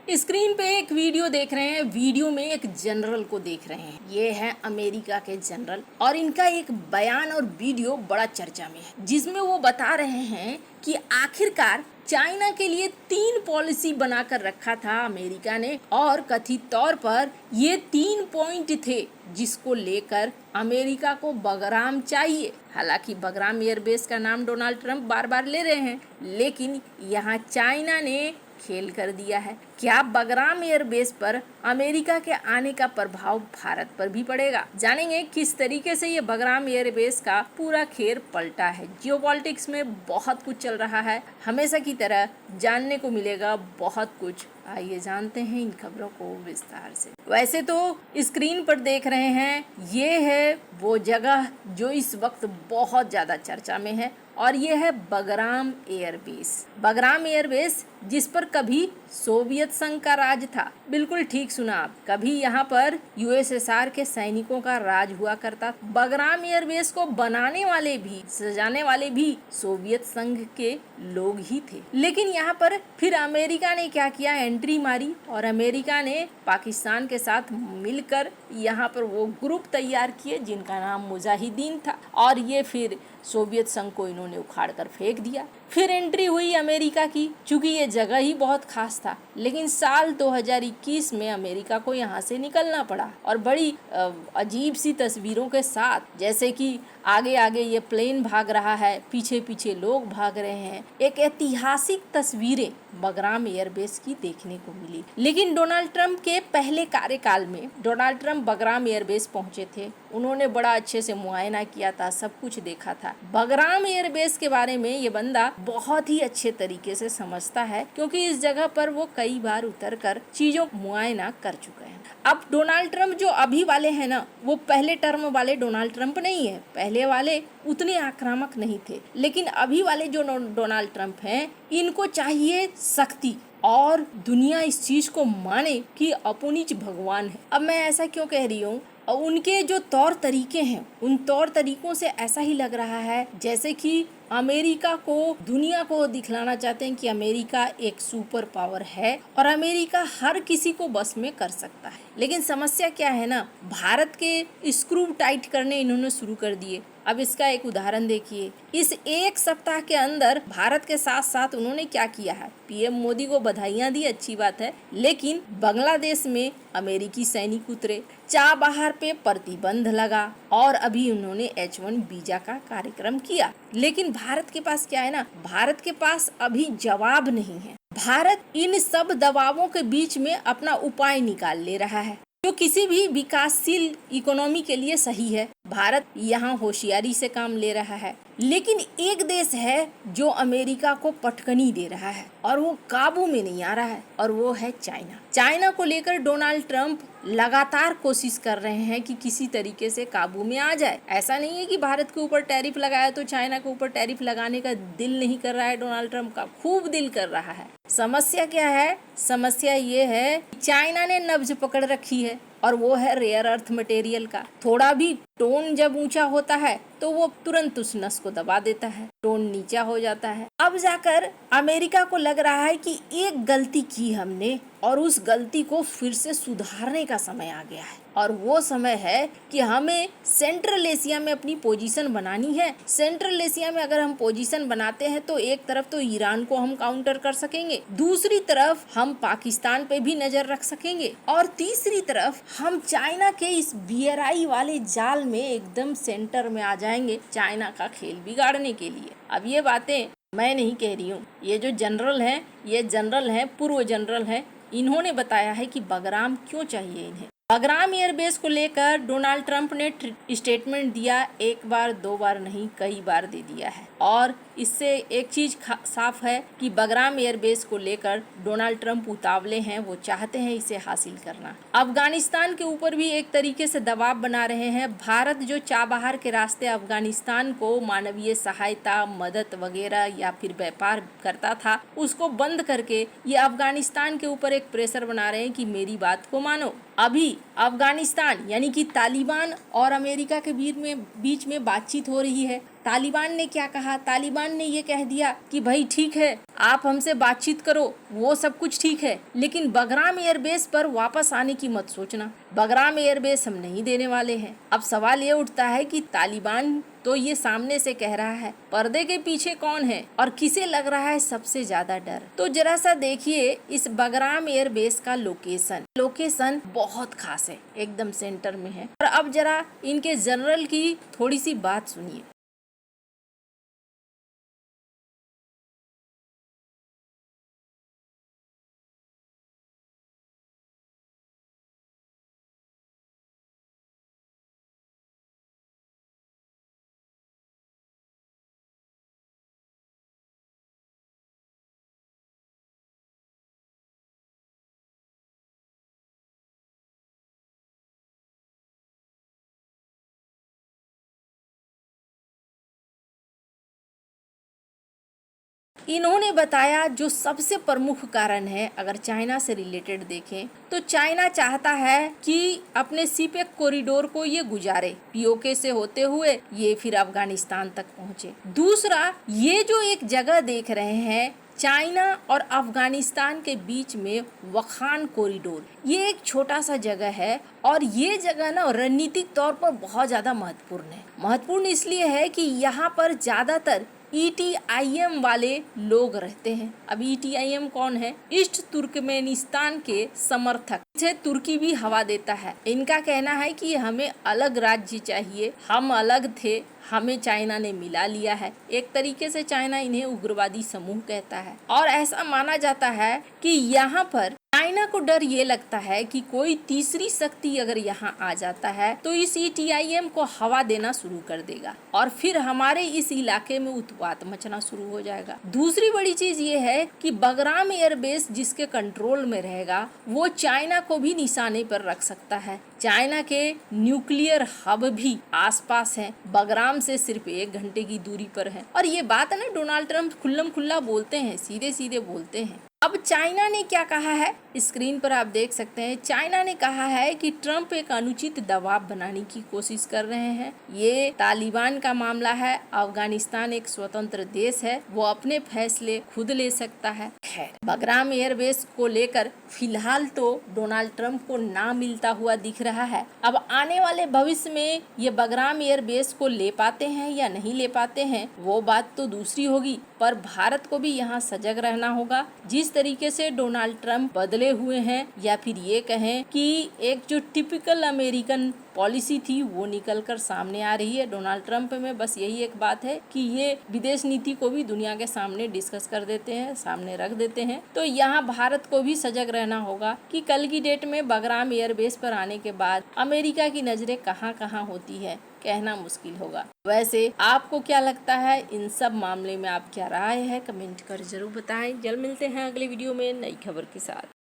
Screen पे एक video देख रहे हैं। वीडियो में एक जनरल को देख रहे हैं। ये है अमेरिका के जनरल और इनका एक बयान और वीडियो बड़ा चर्चा में है, जिसमें वो बता रहे हैं कि आखिरकार चाइना के लिए 3 पॉलिसी बनाकर रखा था अमेरिका ने और कथित तौर पर ये 3 पॉइंट थे जिसको लेकर अमेरिका को बगराम चाहिए। हालांकि बगराम एयरबेस का नाम डोनाल्ड ट्रंप बार बार ले रहे हैं, लेकिन यहाँ चाइना ने खेल कर दिया है। क्या बगराम एयरबेस पर अमेरिका के आने का प्रभाव भारत पर भी पड़ेगा? जानेंगे किस तरीके से ये बगराम एयरबेस का पूरा खेल पलटा है। जियोपॉलिटिक्स में बहुत कुछ चल रहा है, हमेशा की तरह जानने को मिलेगा बहुत कुछ। आइए जानते हैं इन खबरों को विस्तार से। वैसे तो स्क्रीन पर देख रहे हैं, ये है वो जगह जो इस वक्त बहुत ज्यादा चर्चा में है और ये है बगराम एयरबेस। बगराम एयरबेस जिस पर कभी सोवियत संघ का राज था। बिल्कुल ठीक सुना आप, कभी यहाँ पर यूएसएसआर के सैनिकों का राज हुआ करता। बगराम एयरबेस को बनाने वाले भी, सजाने वाले भी सोवियत संघ के लोग ही थे। लेकिन यहाँ पर फिर अमेरिका ने क्या किया, एंट्री मारी और अमेरिका ने पाकिस्तान के साथ मिलकर यहाँ पर वो ग्रुप तैयार किए जिनका नाम मुजाहिदीन था और ये फिर सोवियत संघ को इन्होंने उखाड़ कर फेंक दिया। फिर एंट्री हुई अमेरिका की, चूंकि ये जगह ही बहुत खास था। लेकिन साल 2021 में अमेरिका को यहाँ से निकलना पड़ा और बड़ी अजीब सी तस्वीरों के साथ, जैसे कि आगे आगे ये प्लेन भाग रहा है, पीछे पीछे लोग भाग रहे हैं। एक ऐतिहासिक तस्वीरें बगराम एयरबेस की देखने को मिली। लेकिन डोनाल्ड ट्रंप के पहले कार्यकाल में डोनाल्ड ट्रंप बगराम एयरबेस पहुंचे थे। उन्होंने बड़ा अच्छे से मुआयना किया था, सब कुछ देखा था। बगराम एयरबेस के बारे में ये बंदा बहुत ही अच्छे तरीके से समझता है, क्योंकि इस जगह पर वो कई बार उतरकर चीजों को मुआयना कर चुका है। अब डोनाल्ड ट्रंप जो अभी वाले हैं ना, वो पहले टर्म वाले डोनाल्ड ट्रंप नहीं है। पहले वाले उतने आक्रामक नहीं थे, लेकिन अभी वाले जो डोनाल्ड ट्रंप हैं, इनको चाहिए सख्ती और दुनिया इस चीज को माने कि अपुनिच भगवान है। अब मैं ऐसा क्यों कह रही हूँ, उनके जो तौर तरीके हैं, उन तौर तरीकों से ऐसा ही लग रहा है जैसे कि अमेरिका को, दुनिया को दिखलाना चाहते हैं कि अमेरिका एक सुपर पावर है और अमेरिका हर किसी को बस में कर सकता है। लेकिन समस्या क्या है ना, भारत के स्क्रू टाइट करने इन्होंने शुरू कर दिए। अब इसका एक उदाहरण देखिए, इस एक सप्ताह के अंदर भारत के साथ साथ उन्होंने क्या किया है। पीएम मोदी को बधाइयां दी, अच्छी बात है, लेकिन बांग्लादेश में अमेरिकी सैनिक उतरे, चाबहार पे प्रतिबंध लगा और अभी उन्होंने H1 वीजा का कार्यक्रम किया। लेकिन भारत के पास क्या है ना, भारत के पास अभी जवाब नहीं है। भारत इन सब दबावों के बीच में अपना उपाय निकाल ले रहा है, जो किसी भी विकासशील इकोनॉमी के लिए सही है। भारत यहाँ होशियारी से काम ले रहा है। लेकिन एक देश है जो अमेरिका को पटकनी दे रहा है और वो काबू में नहीं आ रहा है, और वो है चाइना। चाइना को लेकर डोनाल्ड ट्रंप लगातार कोशिश कर रहे हैं कि किसी तरीके से काबू में आ जाए। ऐसा नहीं है कि भारत के ऊपर टैरिफ लगाया तो चाइना के ऊपर टैरिफ लगाने का दिल नहीं कर रहा है डोनाल्ड ट्रंप का, खूब दिल कर रहा है। समस्या क्या है, समस्या ये है कि चाइना ने नब्ज पकड़ रखी है और वो है रेयर अर्थ मटेरियल का। थोड़ा भी टोन जब ऊंचा होता है तो वो तुरंत उस नस को दबा देता है, टोन नीचा हो जाता है। अब जाकर अमेरिका को लग रहा है कि एक गलती की हमने और उस गलती को फिर से सुधारने का समय आ गया है, और वो समय है कि हमें सेंट्रल एशिया में अपनी पोजीशन बनानी है। सेंट्रल एशिया में अगर हम पोजीशन बनाते हैं तो एक तरफ तो ईरान को हम काउंटर कर सकेंगे, दूसरी तरफ हम पाकिस्तान पे भी नजर रख सकेंगे और तीसरी तरफ हम चाइना के इस BRI वाले जाल में एकदम सेंटर में आ जाएंगे, चाइना का खेल बिगाड़ने के लिए। अब ये बातें मैं नहीं कह रही हूँ, ये जो जनरल हैं, ये जनरल हैं, पूर्व जनरल हैं, इन्होंने बताया है कि बगराम क्यों चाहिए इन्हें। बगराम एयरबेस को लेकर डोनाल्ड ट्रंप ने स्टेटमेंट दिया, एक बार दो बार नहीं, कई बार दे दिया है। और इससे एक चीज साफ है कि बगराम एयरबेस को लेकर डोनाल्ड ट्रंप उतावले हैं, वो चाहते हैं इसे हासिल करना। अफगानिस्तान के ऊपर भी एक तरीके से दबाव बना रहे हैं। भारत जो चाबहार के रास्ते अफगानिस्तान को मानवीय सहायता, मदद वगैरह या फिर व्यापार करता था, उसको बंद करके ये अफगानिस्तान के ऊपर एक प्रेशर बना रहे हैं कि मेरी बात को मानो। अभी अफगानिस्तान यानी कि तालिबान और अमेरिका के बीच में बातचीत हो रही है तालिबान ने क्या कहा? तालिबान ने ये कह दिया कि भाई ठीक है, आप हमसे बातचीत करो, वो सब कुछ ठीक है, लेकिन बगराम एयरबेस पर वापस आने की मत सोचना। बगराम एयरबेस हम नहीं देने वाले हैं। अब सवाल ये उठता है कि तालिबान तो ये सामने से कह रहा है, पर्दे के पीछे कौन है और किसे लग रहा है सबसे ज्यादा डर? तो जरा सा देखिए इस बगराम एयरबेस का लोकेशन बहुत खास है, एकदम सेंटर में है। और अब जरा इनके जनरल की थोड़ी सी बात सुनिए। इन्होंने बताया जो सबसे प्रमुख कारण है, अगर चाइना से रिलेटेड देखें तो चाइना चाहता है कि अपने सीपेक कॉरिडोर को ये गुजारे, पीओके से होते हुए ये फिर अफगानिस्तान तक पहुंचे। दूसरा, ये जो एक जगह देख रहे हैं चाइना और अफगानिस्तान के बीच में वखान कॉरिडोर, ये एक छोटा सा जगह है और ये जगह ना रणनीतिक तौर पर बहुत ज्यादा महत्वपूर्ण है। महत्वपूर्ण इसलिए है कि यहाँ पर ज्यादातर ETIM वाले लोग रहते हैं। अब ETIM कौन है? ईस्ट तुर्कमेनिस्तान के समर्थक। इसे तुर्की भी हवा देता है। इनका कहना है कि हमें अलग राज्य चाहिए, हम अलग थे, हमें चाइना ने मिला लिया है। एक तरीके से चाइना इन्हें उग्रवादी समूह कहता है और ऐसा माना जाता है कि यहाँ पर चाइना को डर ये लगता है कि कोई तीसरी शक्ति अगर यहाँ आ जाता है तो इस ETIM को हवा देना शुरू कर देगा और फिर हमारे इस इलाके में उत्पात मचना शुरू हो जाएगा। दूसरी बड़ी चीज ये है कि बगराम एयरबेस जिसके कंट्रोल में रहेगा वो चाइना को भी निशाने पर रख सकता है। चाइना के न्यूक्लियर हब भी आसपास हैं, बगराम से सिर्फ 1 घंटे की दूरी पर है। और ये बात है ना, डोनाल्ड ट्रंप खुल्लम खुल्ला बोलते हैं, सीधे सीधे बोलते हैं। अब चाइना ने क्या कहा है, स्क्रीन पर आप देख सकते हैं। चाइना ने कहा है कि ट्रंप एक अनुचित दबाव बनाने की कोशिश कर रहे हैं। ये तालिबान का मामला है, अफगानिस्तान एक स्वतंत्र देश है, वो अपने फैसले खुद ले सकता है। खैर, बगराम एयरबेस को लेकर फिलहाल तो डोनाल्ड ट्रंप को ना मिलता हुआ दिख रहा है। अब आने वाले भविष्य में ये बगराम एयरबेस को ले पाते हैं या नहीं ले पाते हैं वो बात तो दूसरी होगी, पर भारत को भी यहाँ सजग रहना होगा। जिस तरीके से डोनाल्ड ट्रंप बदले हुए हैं, या फिर ये कहें कि एक जो टिपिकल अमेरिकन पॉलिसी थी वो निकल कर सामने आ रही है डोनाल्ड ट्रंप में। बस यही एक बात है कि ये विदेश नीति को भी दुनिया के सामने डिस्कस कर देते हैं, सामने रख देते हैं। तो यहाँ भारत को भी सजग रहना होगा कि कल की डेट में बगराम एयरबेस पर आने के बाद अमेरिका की नजरें कहाँ कहाँ होती है, कहना मुश्किल होगा। वैसे आपको क्या लगता है इन सब मामले में, आप क्या राय है, कमेंट कर जरूर बताएं। जल्द मिलते हैं अगले वीडियो में नई खबर के साथ।